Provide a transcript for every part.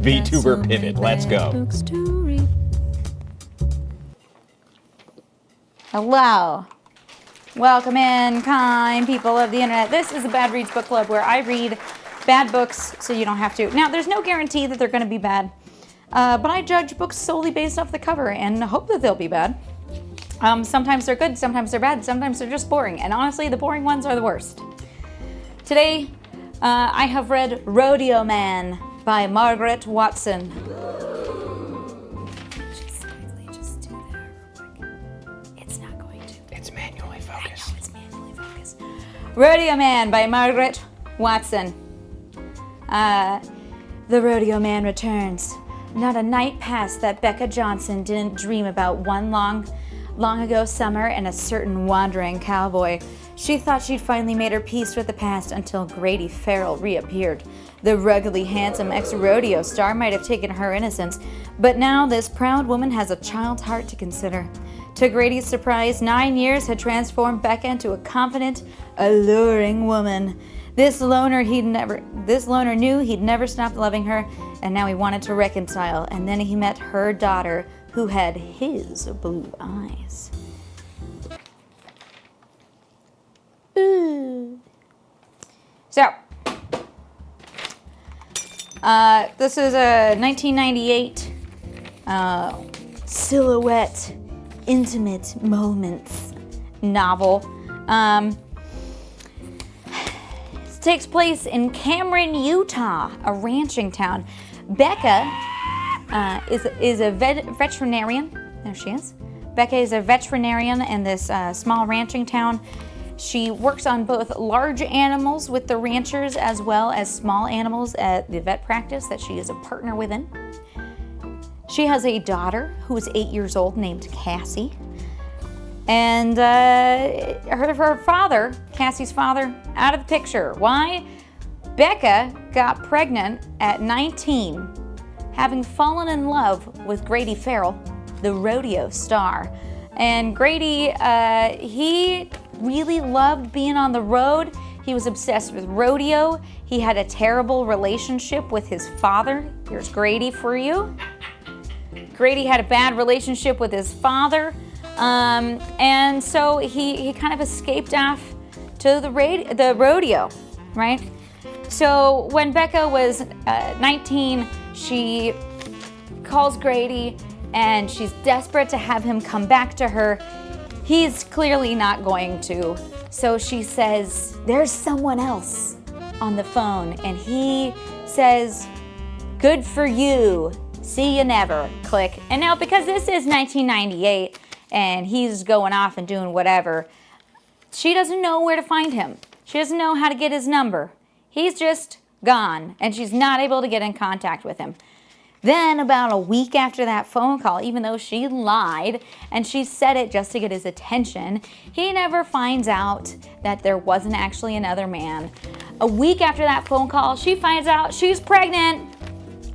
VTuber pivot. Let's go. Hello. Welcome in, kind people of the internet. This is the Bad Reads Book Club, where I read bad books so you don't have to. Now, there's no guarantee that they're going to be bad, but I judge books solely based off the cover and hope that they'll be bad. Sometimes they're good, sometimes they're bad, sometimes they're just boring, and honestly, the boring ones are the worst. Today, I have read Rodeo Man by Margaret Watson. Just do that real quick. It's not going to. It's manually focused. I know, it's manually focused. Rodeo Man by Margaret Watson. The Rodeo Man returns. Not a night passed that Becca Johnson didn't dream about one long ago summer and a certain wandering cowboy. She thought she'd finally made her peace with the past until Grady Farrell reappeared. The ruggedly handsome ex-rodeo star might have taken her innocence, but now this proud woman has a child's heart to consider. To Grady's surprise, 9 years had transformed Becca into a confident, alluring woman. This loner knew he'd never stopped loving her, and now he wanted to reconcile. And then he met her daughter, who had his blue eyes. Ooh. So, this is a 1998 silhouette intimate moments novel. This takes place in Cameron, Utah, a ranching town. Becca is a veterinarian. There she is. Becca is a veterinarian in this small ranching town. She works on both large animals with the ranchers as well as small animals at the vet practice that she is a partner within. She has a daughter who is 8 years old named Cassie. And her father, Cassie's father, out of the picture. Why? Becca got pregnant at 19, having fallen in love with Grady Farrell, the rodeo star. And Grady, he really loved being on the road. He was obsessed with rodeo. He had a terrible relationship with his father. Here's Grady for you. Grady had a bad relationship with his father. And so he kind of escaped off to the rodeo, right? So when Becca was 19, she calls Grady and she's desperate to have him come back to her. He's clearly not going to. So she says, there's someone else on the phone. And he says, good for you. See you never. Click. And now because this is 1998 and he's going off and doing whatever, she doesn't know where to find him. She doesn't know how to get his number. He's just gone and she's not able to get in contact with him. Then about a week after that phone call, even though she lied and she said it just to get his attention, he never finds out that there wasn't actually another man. A week after that phone call, she finds out she's pregnant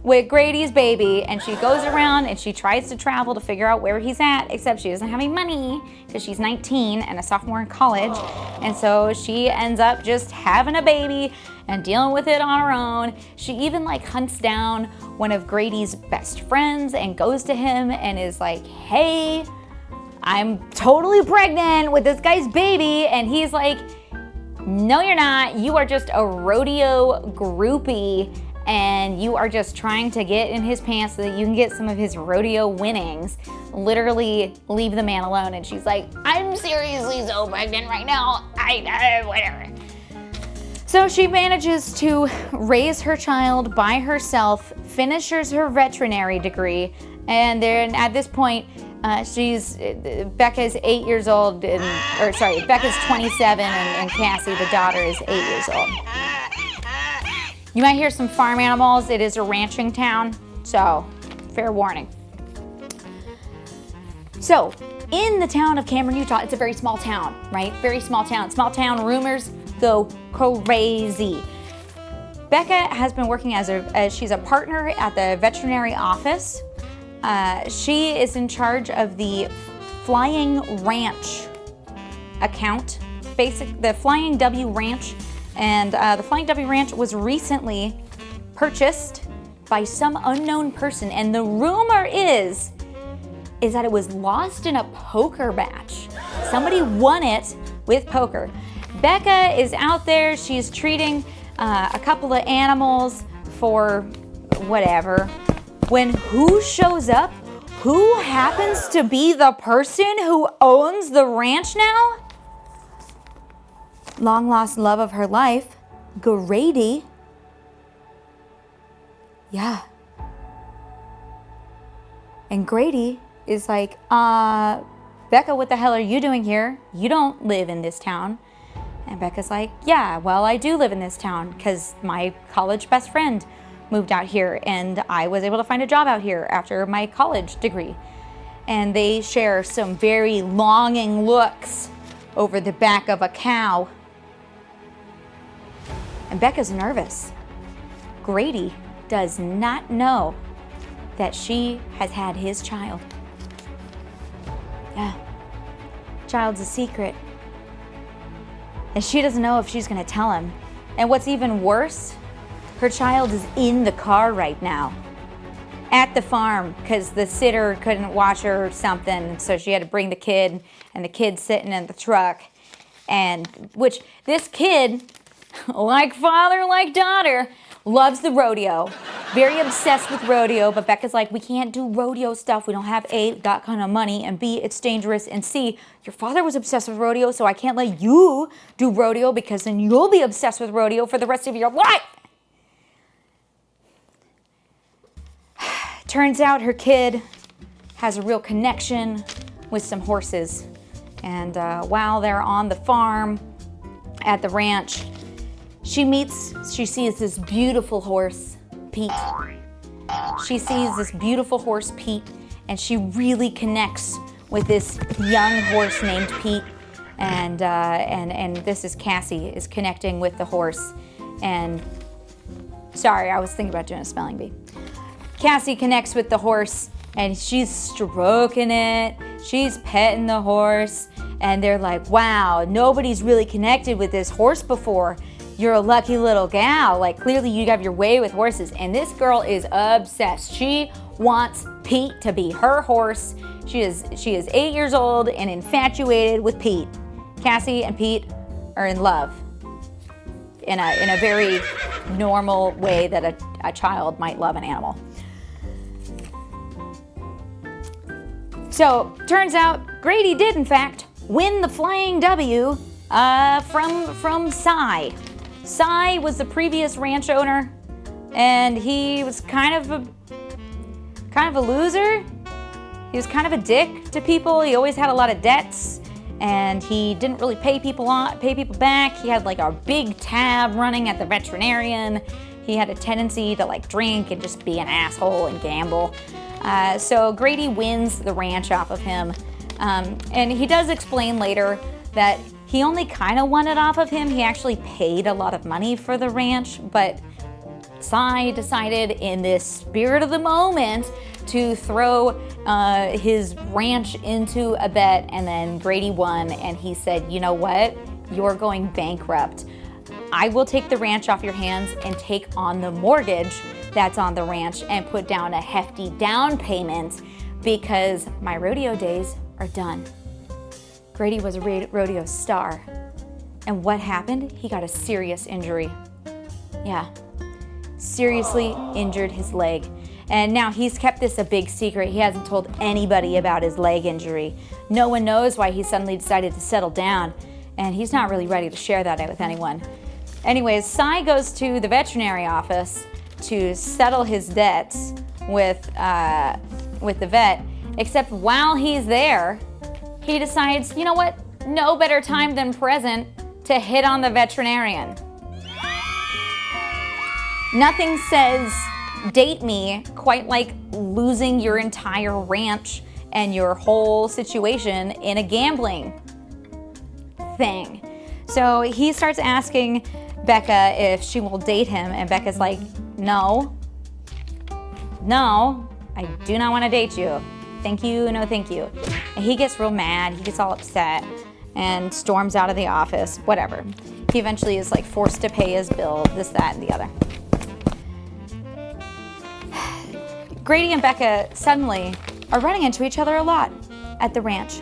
with Grady's baby, and she goes around and she tries to travel to figure out where he's at, except she doesn't have any money because she's 19 and a sophomore in college. And so she ends up just having a baby and dealing with it on her own. She even hunts down one of Grady's best friends and goes to him and is like, hey, I'm totally pregnant with this guy's baby. And he's like, no, you're not. You are just a rodeo groupie and you are just trying to get in his pants so that you can get some of his rodeo winnings. Literally leave the man alone. And she's like, I'm seriously so pregnant right now. Whatever. So she manages to raise her child by herself, finishes her veterinary degree, and then at this point, Becca's 8 years old, Becca's 27, and Cassie, the daughter, is 8 years old. You might hear some farm animals. It is a ranching town, so fair warning. So, in the town of Cameron, Utah, it's a very small town, right? Very small town. Small town rumors go crazy. Becca has been working as she's a partner at the veterinary office. She is in charge of the Flying Ranch account, the Flying W Ranch. And the Flying W Ranch was recently purchased by some unknown person. And the rumor is that it was lost in a poker match. Somebody won it with poker. Becca is out there. She's treating a couple of animals for whatever. When who shows up? Who happens to be the person who owns the ranch now? Long lost love of her life, Grady. Yeah. And Grady is like, Becca, what the hell are you doing here? You don't live in this town. And Becca's like, yeah, well, I do live in this town because my college best friend moved out here and I was able to find a job out here after my college degree. And they share some very longing looks over the back of a cow. And Becca's nervous. Grady does not know that she has had his child. Yeah, child's a secret. And she doesn't know if she's gonna tell him. And what's even worse, her child is in the car right now at the farm because the sitter couldn't watch her or something, so she had to bring the kid, and the kid's sitting in the truck. And which this kid, like father, like daughter, loves the rodeo. Very obsessed with rodeo, but Becca's like, we can't do rodeo stuff. We don't have A, that kind of money, and B, it's dangerous, and C, your father was obsessed with rodeo, so I can't let you do rodeo because then you'll be obsessed with rodeo for the rest of your life. Turns out her kid has a real connection with some horses. And while they're on the farm at the ranch, she sees this beautiful horse, Pete. She sees this beautiful horse, Pete, and she really connects with this young horse named Pete. And this is Cassie is connecting with the horse. And sorry, I was thinking about doing a spelling bee. Cassie connects with the horse and she's stroking it. She's petting the horse. And they're like, wow, nobody's really connected with this horse before. You're a lucky little gal. Like, clearly you have your way with horses. And this girl is obsessed. She wants Pete to be her horse. She is 8 years old and infatuated with Pete. Cassie and Pete are in love in a very normal way that a child might love an animal. So, turns out Grady did, in fact, win the Flying W from Cy. Cy was the previous ranch owner, and he was kind of a loser. He was kind of a dick to people. He always had a lot of debts, and he didn't really pay people back. He had like a big tab running at the veterinarian. He had a tendency to like drink and just be an asshole and gamble. So Grady wins the ranch off of him. And he does explain later that he only kind of won it off of him. He actually paid a lot of money for the ranch, but Cy decided in this spirit of the moment to throw his ranch into a bet, and then Grady won, and he said, you know what? You're going bankrupt. I will take the ranch off your hands and take on the mortgage that's on the ranch and put down a hefty down payment because my rodeo days are done. Grady was a rodeo star. And what happened? He got a serious injury. Yeah, seriously injured his leg. And now he's kept this a big secret. He hasn't told anybody about his leg injury. No one knows why he suddenly decided to settle down, and he's not really ready to share that with anyone. Anyways, Cy goes to the veterinary office to settle his debts with the vet, except while he's there, he decides, you know what? No better time than present to hit on the veterinarian. Nothing says date me quite like losing your entire ranch and your whole situation in a gambling thing. So he starts asking Becca if she will date him, and Becca's like, no, I do not want to date you. Thank you, no thank you. And he gets real mad, he gets all upset and storms out of the office, whatever. He eventually is like forced to pay his bill, this, that, and the other. Grady and Becca suddenly are running into each other a lot at the ranch.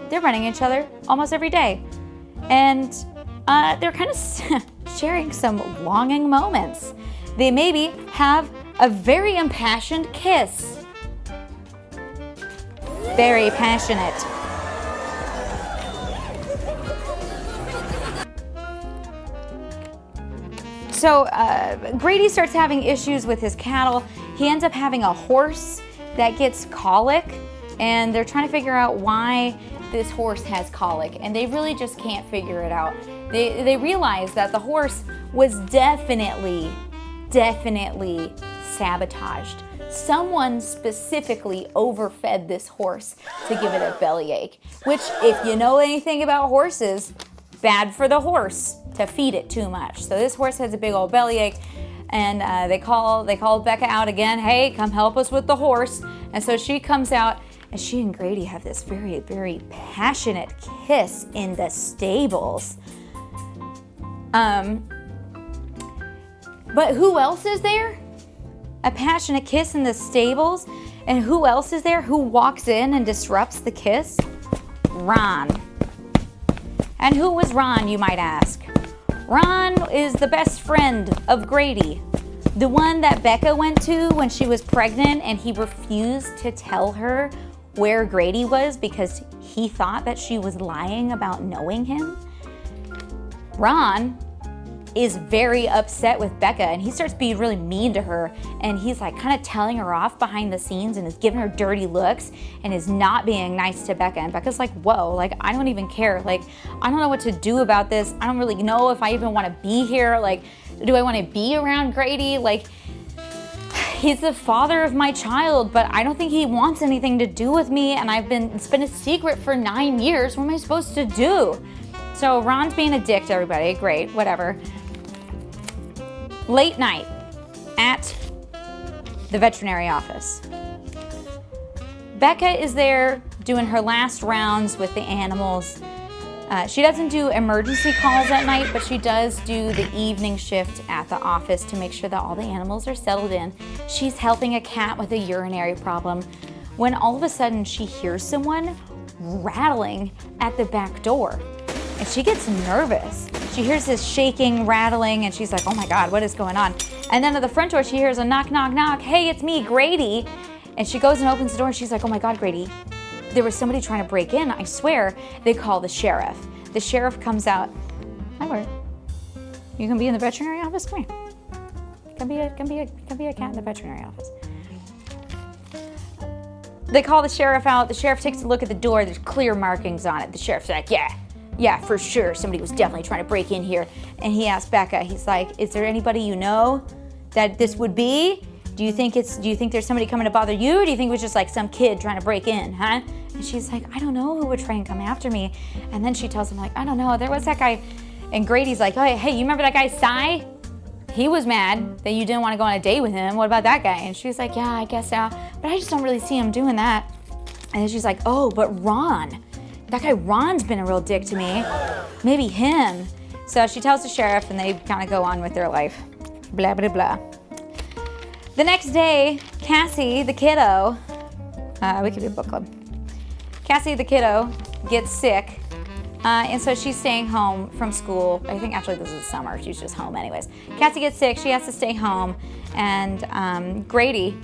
They're running into each other almost every day. And they're kind of sharing some longing moments. They maybe have a very impassioned kiss. Very passionate. So Grady starts having issues with his cattle. He ends up having a horse that gets colic, and they're trying to figure out why this horse has colic, and they really just can't figure it out. They realize that the horse was definitely sabotaged. Someone specifically overfed this horse to give it a bellyache, which, if you know anything about horses, bad for the horse to feed it too much. So this horse has a big old bellyache, and they call Becca out again. Hey, come help us with the horse. And so she comes out, and she and Grady have this very, very passionate kiss in the stables. But who else is there? A passionate kiss in the stables? And who else is there? Who walks in and disrupts the kiss? Ron. And who was Ron, you might ask? Ron is the best friend of Grady. The one that Becca went to when she was pregnant, and he refused to tell her where Grady was because he thought that she was lying about knowing him. Ron is very upset with Becca, and he starts being really mean to her, and he's like kind of telling her off behind the scenes and is giving her dirty looks and is not being nice to Becca. And Becca's like, whoa, like, I don't even care. Like, I don't know what to do about this. I don't really know if I even want to be here. Like, do I want to be around Grady? Like, he's the father of my child, but I don't think he wants anything to do with me, and it's been a secret for 9 years. What am I supposed to do? So Ron's being a dick to everybody. Great, whatever. Late night at the veterinary office. Becca is there doing her last rounds with the animals. She doesn't do emergency calls at night, but she does do the evening shift at the office to make sure that all the animals are settled in. She's helping a cat with a urinary problem when all of a sudden she hears someone rattling at the back door. And she gets nervous. She hears this shaking, rattling, and she's like, oh my God, what is going on? And then at the front door, she hears a knock, knock, knock. Hey, it's me, Grady. And she goes and opens the door, and she's like, oh my God, Grady, there was somebody trying to break in, I swear. They call the sheriff. The sheriff comes out. Hi, Bart. You gonna be in the veterinary office? Come here. Come be a cat in the veterinary office. They call the sheriff out. The sheriff takes a look at the door. There's clear markings on it. The sheriff's like, yeah, for sure. Somebody was definitely trying to break in here. And he asked Becca, he's like, is there anybody you know that this would be? Do you think there's somebody coming to bother you? Or do you think it was just like some kid trying to break in, huh? And she's like, I don't know who would try and come after me. And then she tells him, like, I don't know, there was that guy. And Grady's like, oh, hey, you remember that guy, Cy? He was mad that you didn't want to go on a date with him. What about that guy? And she's like, yeah, I guess so. But I just don't really see him doing that. And then she's like, oh, but Ron. That guy Ron's been a real dick to me. Maybe him. So she tells the sheriff, and they kind of go on with their life. Blah, blah, blah. The next day, Cassie, the kiddo, we could do a book club. Cassie, the kiddo, gets sick. And so she's staying home from school. I think actually this is the summer. She's just home anyways. Cassie gets sick. She has to stay home. And Grady,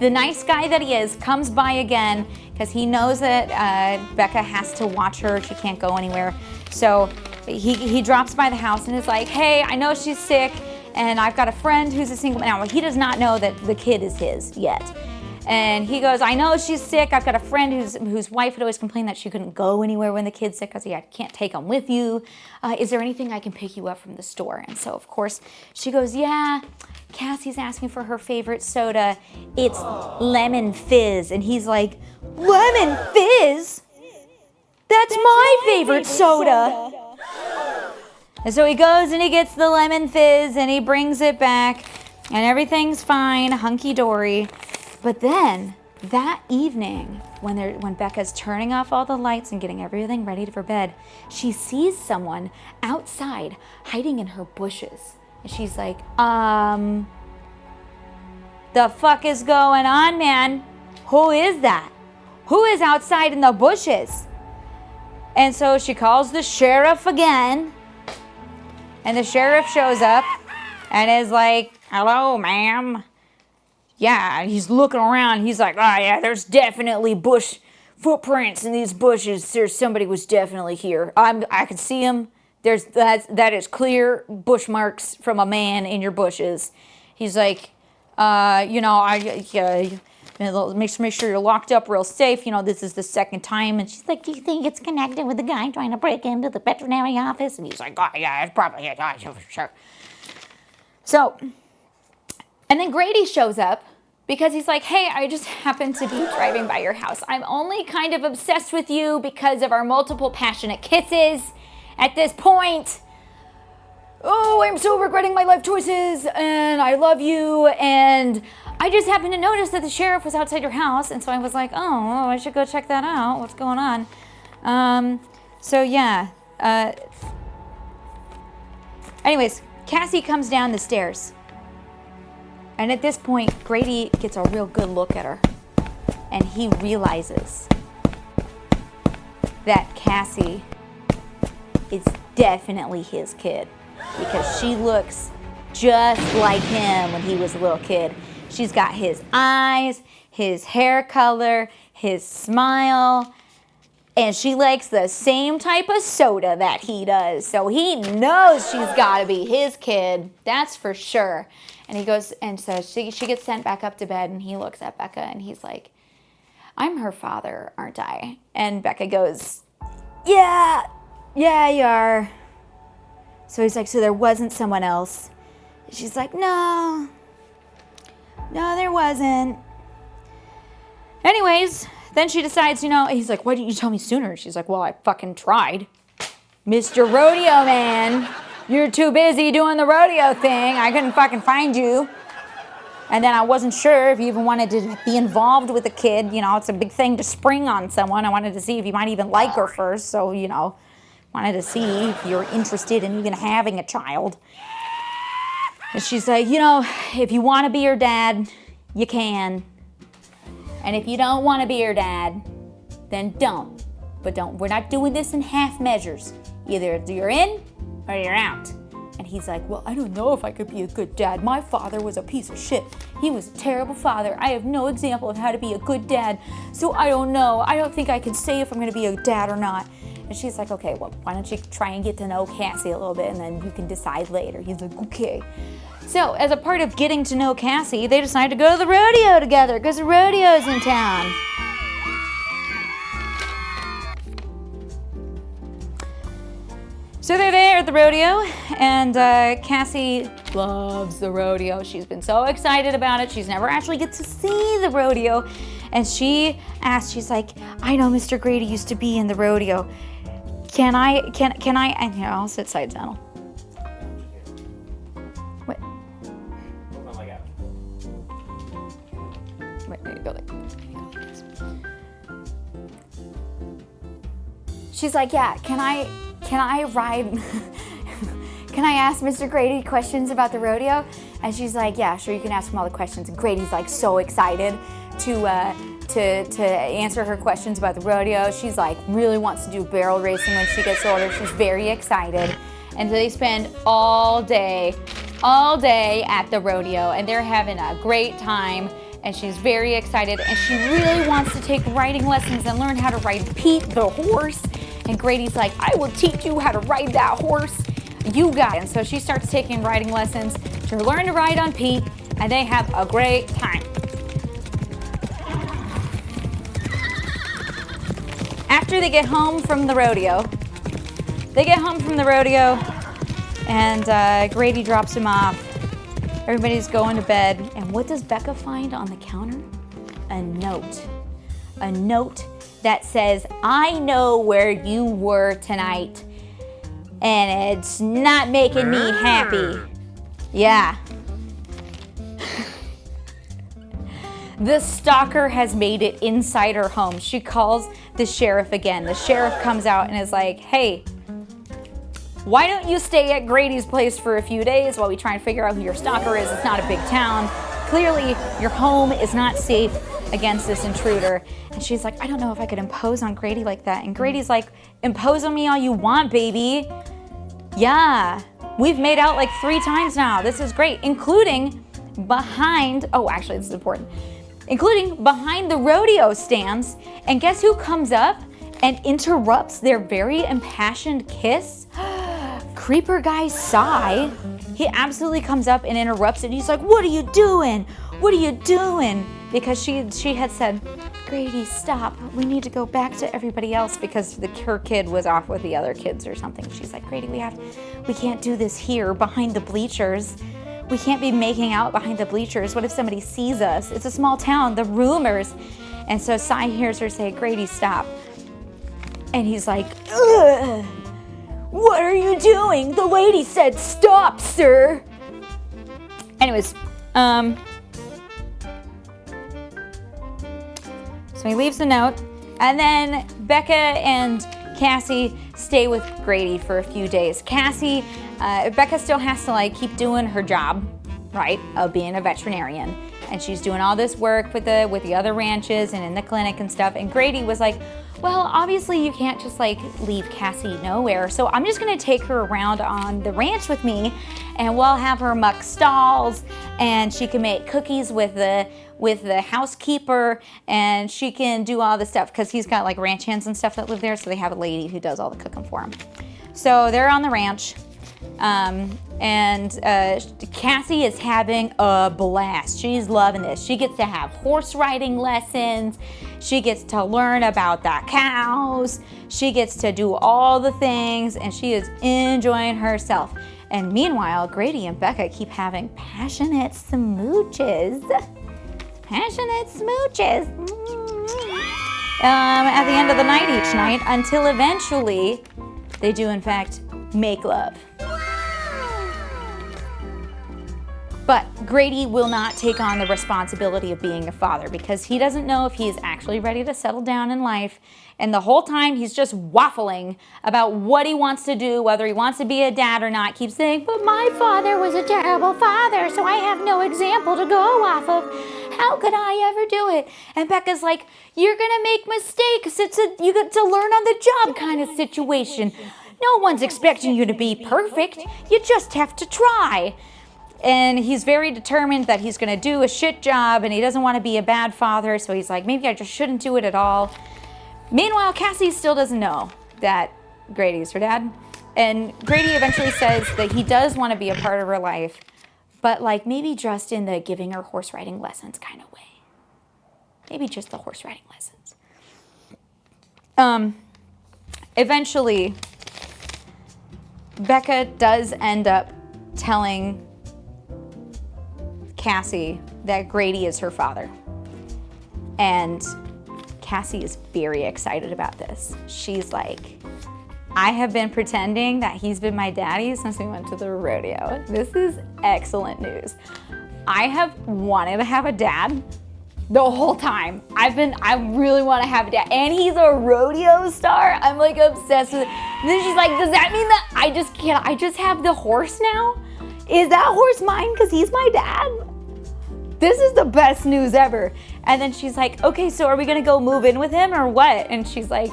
the nice guy that he is, comes by again because he knows that Becca has to watch her. She can't go anywhere. So he drops by the house and is like, hey, I know she's sick, and I've got a friend who's a single man. Now, he does not know that the kid is his yet. And he goes, I know she's sick. I've got a friend whose wife had always complained that she couldn't go anywhere when the kid's sick because he can't take him with you. Is there anything I can pick you up from the store? And so, of course, she goes, yeah, Cassie's asking for her favorite soda. It's lemon fizz. And he's like, lemon fizz? That's my favorite soda. And so he goes and he gets the lemon fizz and he brings it back and everything's fine, hunky-dory. But then that evening, when Becca's turning off all the lights and getting everything ready for bed, she sees someone outside hiding in her bushes. And she's like, The fuck is going on, man? Who is that? Who is outside in the bushes? And so she calls the sheriff again. And the sheriff shows up and is like, hello, ma'am. Yeah, he's looking around. He's like, oh, yeah, there's definitely bush footprints in these bushes. Somebody was definitely here. I can see him. That is clear bush marks from a man in your bushes. He's like, make sure you're locked up real safe. This is the second time. And she's like, do you think it's connected with the guy trying to break into the veterinary office? And he's like, oh, yeah, it's probably it. Oh, sure. So, and then Grady shows up because he's like, hey, I just happened to be driving by your house. I'm only kind of obsessed with you because of our multiple passionate kisses at this point. Oh, I'm so regretting my life choices, and I love you, and I just happened to notice that the sheriff was outside your house, and so I was like, oh, I should go check that out. What's going on? So yeah. Anyways, Cassie comes down the stairs. And at this point, Grady gets a real good look at her. And he realizes that Cassie is definitely his kid. Because she looks just like him when he was a little kid. She's got his eyes, his hair color, his smile. And she likes the same type of soda that he does. So he knows she's got to be his kid. That's for sure. And he goes, and so she gets sent back up to bed, and he looks at Becca, and he's like, I'm her father, aren't I? And Becca goes, yeah, you are. So he's like, so there wasn't someone else? She's like, no, there wasn't. Anyways, then she decides, he's like, why didn't you tell me sooner? She's like, well, I fucking tried. Mr. Rodeo Man, you're too busy doing the rodeo thing. I couldn't fucking find you. And then I wasn't sure if you even wanted to be involved with a kid. It's a big thing to spring on someone. I wanted to see if you might even like her first. So, wanted to see if you're interested in even having a child. And she's like, if you want to be her dad, you can. And if you don't want to be her dad, then don't. But we're not doing this in half measures. Either you're in or you're out. And he's like, well, I don't know if I could be a good dad. My father was a piece of shit. He was a terrible father. I have no example of how to be a good dad. So I don't know. I don't think I can say if I'm going to be a dad or not. And she's like, okay, well, why don't you try and get to know Cassie a little bit, and then you can decide later. He's like, okay. So as a part of getting to know Cassie, they decide to go to the rodeo together because the rodeo's in town. So they're there at the rodeo, and Cassie loves the rodeo. She's been so excited about it. She's never actually get to see the rodeo. And she asked, she's like, I know Mr. Grady used to be in the rodeo. Can I, and here, I'll sit side saddle. Wait. Wait, maybe go like this. She's like, yeah, can I ride, can I ask Mr. Grady questions about the rodeo? And she's like, yeah, sure, you can ask him all the questions. And Grady's like so excited to answer her questions about the rodeo. She's like really wants to do barrel racing when she gets older. She's very excited. And so they spend all day at the rodeo, and they're having a great time. And she's very excited, and she really wants to take riding lessons and learn how to ride Pete the horse. And Grady's like, I will teach you how to ride that horse. You got it. And so she starts taking riding lessons to learn to ride on Pete, and they have a great time. After they get home from the rodeo, and Grady drops him off. Everybody's going to bed, and what does Becca find on the counter? A note. A note that says, I know where you were tonight, and it's not making me happy. Yeah. The stalker has made it inside her home. She calls the sheriff again. The sheriff comes out and is like, hey, why don't you stay at Grady's place for a few days while we try and figure out who your stalker is? It's not a big town. clearly your home is not safe against this intruder. And she's like, I don't know if I could impose on Grady like that. And Grady's like, impose on me all you want, baby. Yeah, we've made out like 3 times now. This is great, including behind, oh, actually, this is important, including behind the rodeo stands. And guess who comes up and interrupts their very impassioned kiss? Creeper guy Cy. He absolutely comes up and interrupts it. He's like, what are you doing? What are you doing? Because she had said, Grady, stop. We need to go back to everybody else because her kid was off with the other kids or something. She's like, Grady, we can't do this here behind the bleachers. We can't be making out behind the bleachers. What if somebody sees us? It's a small town, the rumors. And so Cy hears her say, Grady, stop. And he's like, ugh, what are you doing? The lady said stop, sir. Anyways, so he leaves a note, and then Becca and Cassie stay with Grady for a few days. Becca still has to like keep doing her job, right, of being a veterinarian, and she's doing all this work with the other ranches and in the clinic and stuff. And Grady was like, well, obviously you can't just like leave Cassie nowhere, so I'm just gonna take her around on the ranch with me, and we'll have her muck stalls, and she can make cookies with the housekeeper, and she can do all the stuff because he's got like ranch hands and stuff that live there, so they have a lady who does all the cooking for him. So they're on the ranch, and Cassie is having a blast. She's loving this. She gets to have horse riding lessons. She gets to learn about the cows. She gets to do all the things, and she is enjoying herself. And meanwhile, Grady and Becca keep having passionate smooches. Passionate smooches. At the end of the night each night, until eventually they do in fact make love. But Grady will not take on the responsibility of being a father because he doesn't know if he is actually ready to settle down in life. And the whole time he's just waffling about what he wants to do, whether he wants to be a dad or not. Keeps saying, but my father was a terrible father, so I have no example to go off of. How could I ever do it? And Becca's like, you're gonna make mistakes. You get to learn on the job kind of situation. No one's expecting you to be perfect. You just have to try. And he's very determined that he's gonna do a shit job, and he doesn't want to be a bad father, so he's like, maybe I just shouldn't do it at all. Meanwhile, Cassie still doesn't know that Grady's her dad. And Grady eventually says that he does want to be a part of her life, but like maybe just in the giving her horse riding lessons kind of way. Maybe just the horse riding lessons. Eventually, Becca does end up telling Cassie that Grady is her father. And Cassie is very excited about this. She's like, I have been pretending that he's been my daddy since we went to the rodeo. This is excellent news. I have wanted to have a dad the whole time. I really want to have a dad. And he's a rodeo star. I'm like obsessed with it. And then she's like, does that mean that I just have the horse now? Is that horse mine because he's my dad? This is the best news ever. And then she's like, okay, so are we gonna go move in with him or what? And she's like,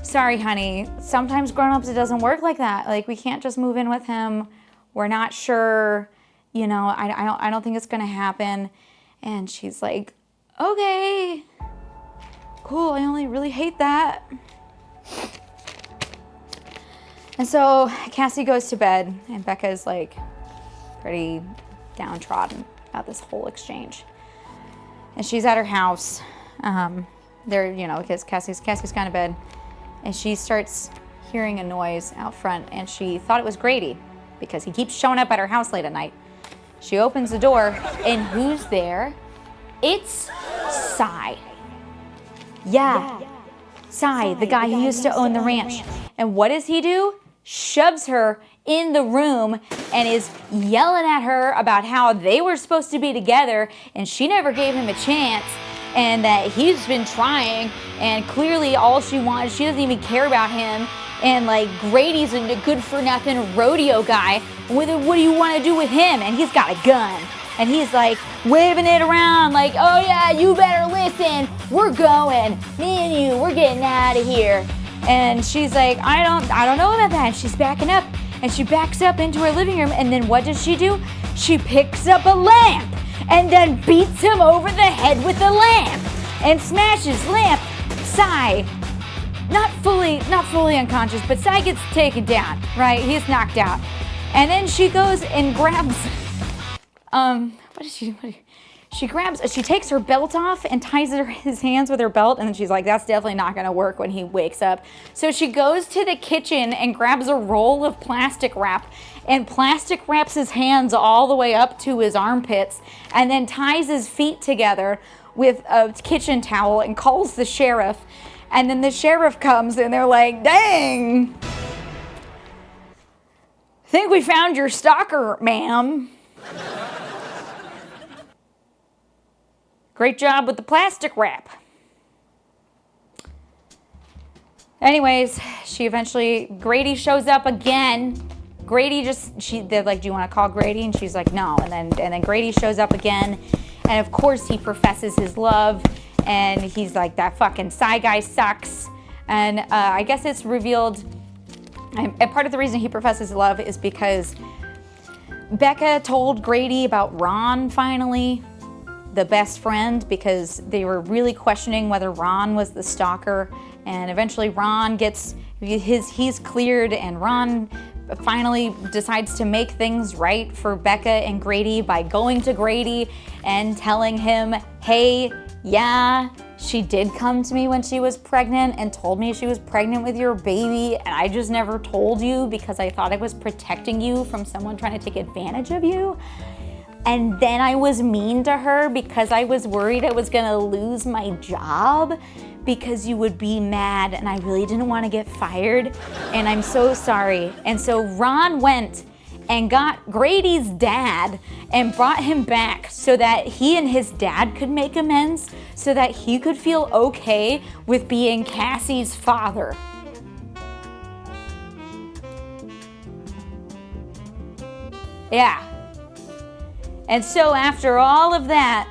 sorry, honey, sometimes grown-ups, it doesn't work like that. Like, we can't just move in with him. We're not sure, you know, I don't think it's gonna happen. And she's like, okay, cool, I only really hate that. And so Cassie goes to bed, and Becca's like pretty downtrodden about this whole exchange. And she's at her house, there, you know, because Cassie's gone to bed, and she starts hearing a noise out front, and she thought it was Grady because he keeps showing up at her house late at night. She opens the door, and who's there? It's Cy. Yeah, Cy, the guy who used to own the ranch. And what does he do? Shoves her in the room and is yelling at her about how they were supposed to be together and she never gave him a chance, and that he's been trying, and clearly all she wants, she doesn't even care about him, and like Grady's a good for nothing rodeo guy. What do you want to do with him? And he's got a gun. And he's like waving it around like, oh yeah, you better listen. We're going. Me and you, we're getting out of here. And she's like, I don't know about that. And she's backing up. And she backs up into her living room. And then what does she do? She picks up a lamp and then beats him over the head with the lamp and smashes lamp. Sai, not fully unconscious, but Sai gets taken down, right? He's knocked out. And then she goes and grabs, she takes her belt off and ties his hands with her belt, and then she's like, that's definitely not gonna work when he wakes up. So she goes to the kitchen and grabs a roll of plastic wrap and plastic wraps his hands all the way up to his armpits and then ties his feet together with a kitchen towel and calls the sheriff. And then the sheriff comes and they're like, dang, think we found your stalker, ma'am. Great job with the plastic wrap. Anyways, Grady shows up again. They're like, do you want to call Grady? And she's like, no. And then Grady shows up again. And of course he professes his love. And he's like, that fucking Sai guy sucks. And I guess it's revealed, and part of the reason he professes love is because Becca told Grady about Ron finally, the best friend, because they were really questioning whether Ron was the stalker. And eventually Ron gets he's cleared, and Ron finally decides to make things right for Becca and Grady by going to Grady and telling him, hey, yeah, she did come to me when she was pregnant and told me she was pregnant with your baby, and I just never told you because I thought I was protecting you from someone trying to take advantage of you. And then I was mean to her because I was worried I was gonna lose my job because you would be mad, and I really didn't want to get fired, and I'm so sorry. And so Ron went and got Grady's dad and brought him back so that he and his dad could make amends, so that he could feel okay with being Cassie's father. Yeah. And so after all of that,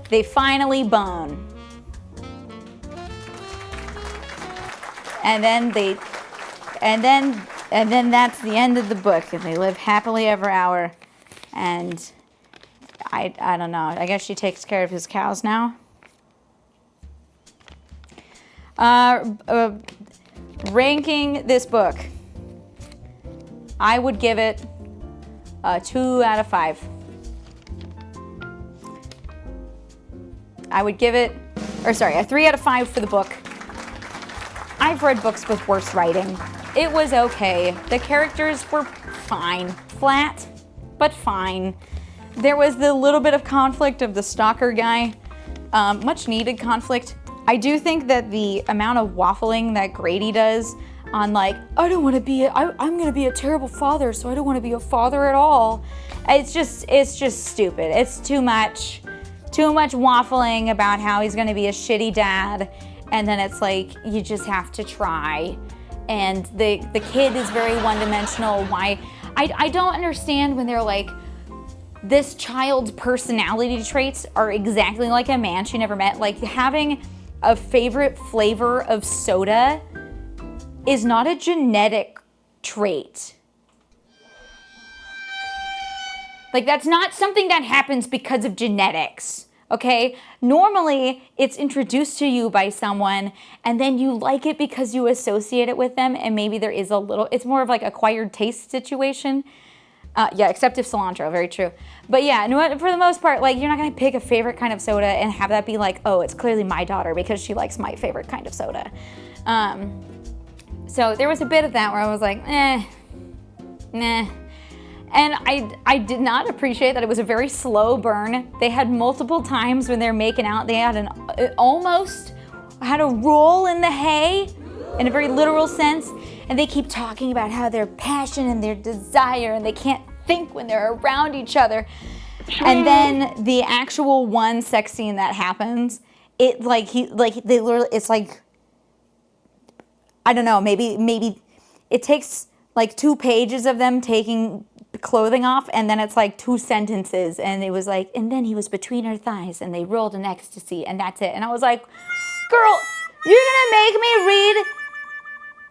they finally bone. And then that's the end of the book, and they live happily ever after. And I don't know. I guess she takes care of his cows now. Ranking this book, I would give it a 2 out of 5. I would give it, a 3 out of 5 for the book. I've read books with worse writing. It was okay. The characters were fine. Flat, but fine. There was the little bit of conflict of the stalker guy. Much needed conflict. I do think that the amount of waffling that Grady does on like, I don't want to be, I'm going to be a terrible father, so I don't want to be a father at all. It's just stupid. It's too much waffling about how he's going to be a shitty dad. And then it's like, you just have to try. And the kid is very one-dimensional. Why? I don't understand when they're like, this child's personality traits are exactly like a man she never met. Like, having a favorite flavor of soda is not a genetic trait. Like, that's not something that happens because of genetics, okay? Normally, it's introduced to you by someone, and then you like it because you associate it with them, and maybe there is a little, it's more of like acquired taste situation. Yeah, except if cilantro, very true. But yeah, for the most part, like, you're not gonna pick a favorite kind of soda and have that be like, oh, it's clearly my daughter because she likes my favorite kind of soda. So there was a bit of that where I was like, nah. And I did not appreciate that it was a very slow burn. They had multiple times when they're making out, they had almost had a roll in the hay in a very literal sense. And they keep talking about how their passion and their desire, and they can't think when they're around each other. And then the actual one sex scene that happens, they literally, it's like, I don't know, maybe it takes like 2 pages of them taking clothing off, and then it's like 2 sentences, and it was like, and then he was between her thighs, and they rolled in ecstasy, and that's it. And I was like, girl, you're gonna make me read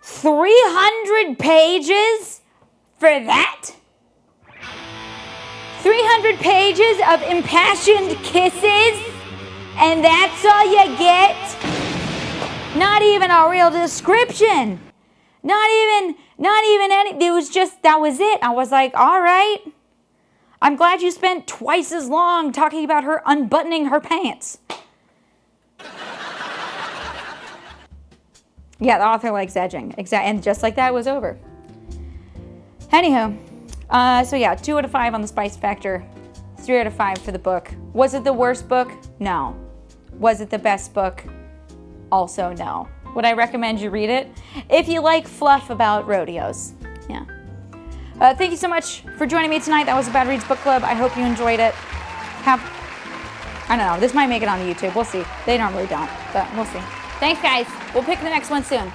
300 pages for that? 300 pages of impassioned kisses, and that's all you get? Not even a real description. Not even any, it was just, that was it. I was like, all right. I'm glad you spent twice as long talking about her unbuttoning her pants. Yeah, the author likes edging. And just like that, it was over. Anywho, so yeah, 2 out of 5 on the spice factor, 3 out of 5 for the book. Was it the worst book? No. Was it the best book? Also no. Would I recommend you read it? If you like fluff about rodeos. Yeah. Thank you so much for joining me tonight. That was a Bad Reads Book Club. I hope you enjoyed it. I don't know, this might make it on YouTube. We'll see. They normally don't, but we'll see. Thanks, guys. We'll pick the next one soon.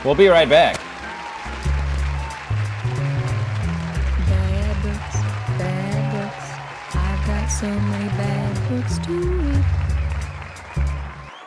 We'll be right back. Bad books, bad books. I've got so many bad books to read.